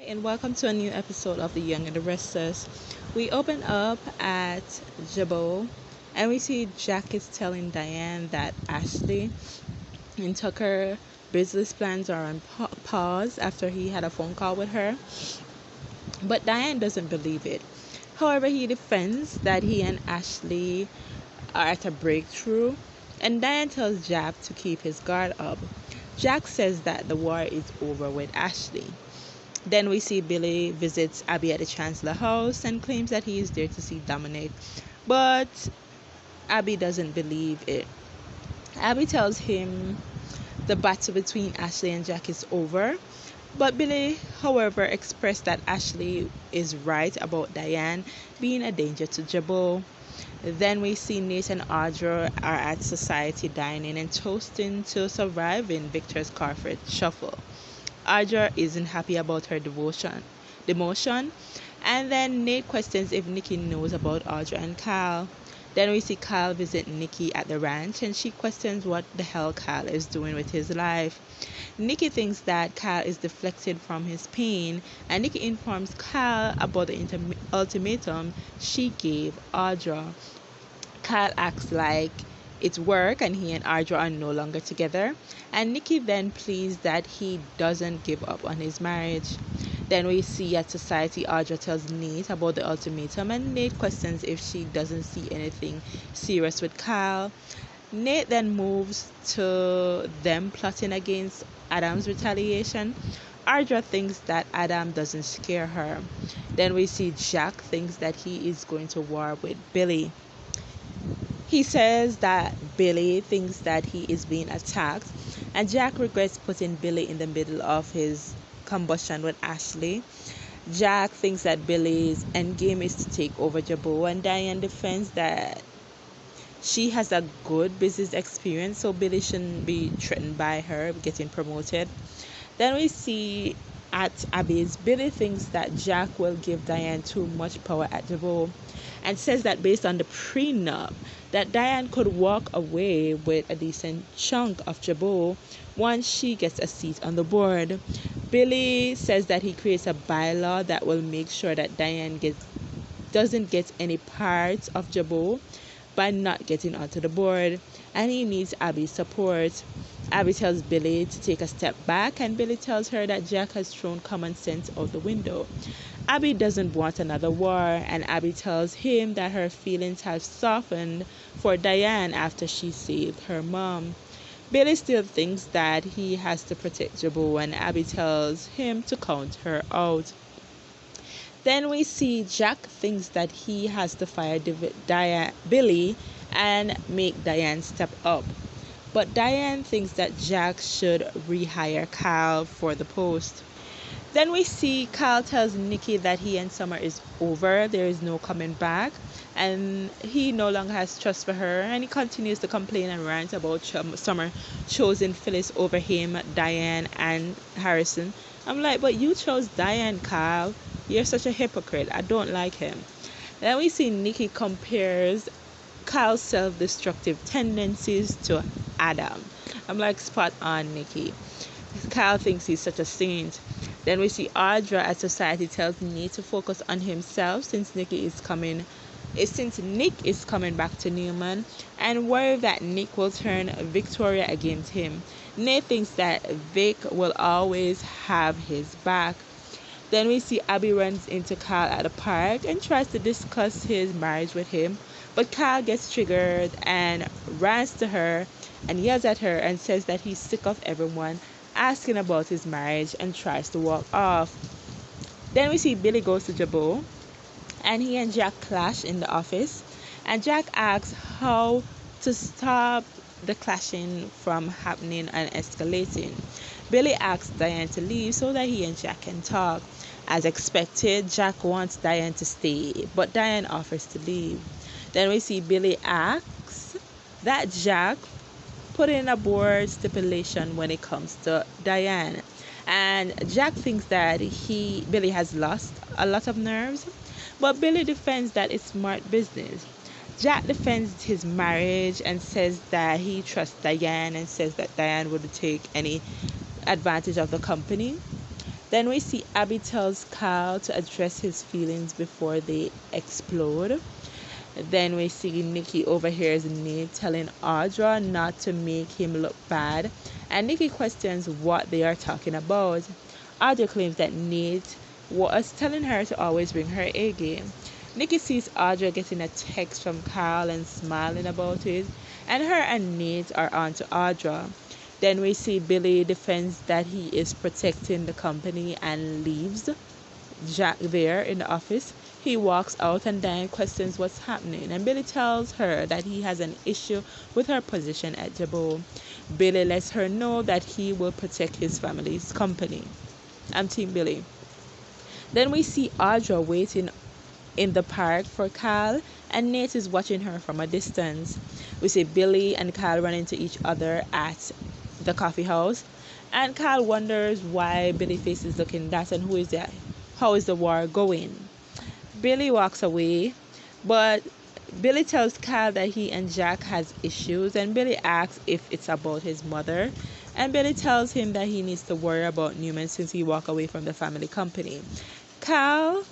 And welcome to a new episode of The Young and the Restless. We open up at Jaboot and we see Jack is telling Diane that Ashley and Tucker business plans are on pause after he had a phone call with her. But Diane doesn't believe it. However, he defends that he and Ashley are at a breakthrough, and Diane tells Jack to keep his guard up. Jack says that the war is over with Ashley. Then we see Billy visits Abby at the Chancellor house and claims that he is there to see Dominic, but Abby doesn't believe it. Abby tells him the battle between Ashley and Jack is over, but Billy, however, expressed that Ashley is right about Diane being a danger to Jabo. Then we see Nate and Audra are at society dining and toasting to surviving Victor's Carford shuffle. Audra isn't happy about her demotion, and then Nate questions if Nikki knows about Audra and Kyle. Then we see Kyle visit Nikki at the ranch, and she questions what the hell Kyle is doing with his life. Nikki thinks that Kyle is deflected from his pain, and Nikki informs Kyle about the ultimatum she gave Audra. Kyle acts like it's work and he and Audra are no longer together, and Nikki then pleads that he doesn't give up on his marriage. Then we see at society Audra tells Nate about the ultimatum, and Nate questions if she doesn't see anything serious with Kyle. Nate then moves to them plotting against Adam's retaliation. Audra thinks that Adam doesn't scare her. Then we see Jack thinks that he is going to war with Billy. He says that Billy thinks that he is being attacked, and Jack regrets putting Billy in the middle of his combustion with Ashley. Jack thinks that Billy's endgame is to take over Jabo, and Diane defends that she has a good business experience, so Billy shouldn't be threatened by her getting promoted. Then we see at Abby's, Billy thinks that Jack will give Diane too much power at Jabo, and says that based on the prenup, that Diane could walk away with a decent chunk of Jabo once she gets a seat on the board. Billy says that he creates a bylaw that will make sure that Diane doesn't get any parts of Jabo by not getting onto the board, and he needs Abby's support. Abby tells Billy to take a step back, and Billy tells her that Jack has thrown common sense out the window. Abby doesn't want another war, and Abby tells him that her feelings have softened for Diane after she saved her mom. Billy still thinks that he has to protect Jabo, and Abby tells him to count her out. Then we see Jack thinks that he has to fire Billy and make Diane step up. But Diane thinks that Jack should rehire Kyle for the post. Then we see Kyle tells Nikki that he and Summer is over, there is no coming back, and he no longer has trust for her, and he continues to complain and rant about Summer choosing Phyllis over him, Diane, and Harrison. I'm like, but you chose Diane, Kyle. You're such a hypocrite. I don't like him. Then we see Nikki compares Kyle's self-destructive tendencies to Adam. I'm like, spot on, Nikki. Kyle thinks he's such a saint. Then we see Audra at society tells Nate to focus on himself since Nick is coming back to Newman, and worried that Nick will turn Victoria against him. Nate thinks that Vic will always have his back. Then we see Abby runs into Kyle at the park and tries to discuss his marriage with him, but Kyle gets triggered and runs to her and yells at her and says that he's sick of everyone asking about his marriage and tries to walk off. Then we see Billy goes to Jabo, and he and Jack clash in the office, and Jack asks how to stop the clashing from happening and escalating. Billy asks Diane to leave so that he and Jack can talk. As expected, Jack wants Diane to stay, but Diane offers to leave. Then we see Billy asks that Jack put in a board stipulation when it comes to Diane, and Jack thinks that Billy has lost a lot of nerves, but Billy defends that it's smart business. Jack defends his marriage and says that he trusts Diane and says that Diane wouldn't take any advantage of the company. Then we see Abby tells Kyle to address his feelings before they explode. Then we see Nikki overhears Nate telling Audra not to make him look bad, and Nikki questions what they are talking about. Audra claims that Nate was telling her to always bring her A game. Nikki sees Audra getting a text from Kyle and smiling about it, and her and Nate are on to Audra. Then we see Billy defends that he is protecting the company and leaves Jack there in the office. He walks out and Diane questions what's happening, and Billy tells her that he has an issue with her position at Jaboot. Billy lets her know that he will protect his family's company. I'm Team Billy. Then we see Audra waiting in the park for Kyle, and Nate is watching her from a distance. We see Billy and Kyle run into each other at the coffee house, and Kyle wonders why Billy face is looking that and who is that? How is the war going? Billy walks away, but Billy tells Kyle that he and Jack has issues, and Billy asks if it's about his mother, and Billy tells him that he needs to worry about Newman since he walked away from the family company. Kyle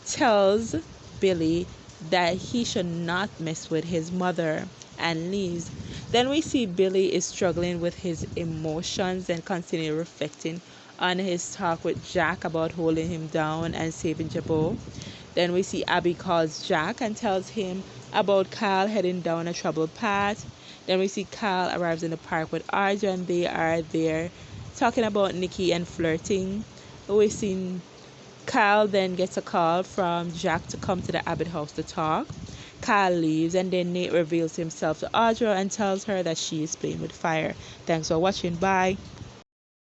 tells Billy that he should not mess with his mother and leaves. Then we see Billy is struggling with his emotions and continue reflecting on his talk with Jack about holding him down and saving Jaboot. Then we see Abby calls Jack and tells him about Kyle heading down a troubled path. Then we see Kyle arrives in the park with Audra and they are there talking about Nikki and flirting. We see Kyle then gets a call from Jack to come to the Abbott house to talk. Kyle leaves and then Nate reveals himself to Audra and tells her that she is playing with fire. Thanks for watching. Bye.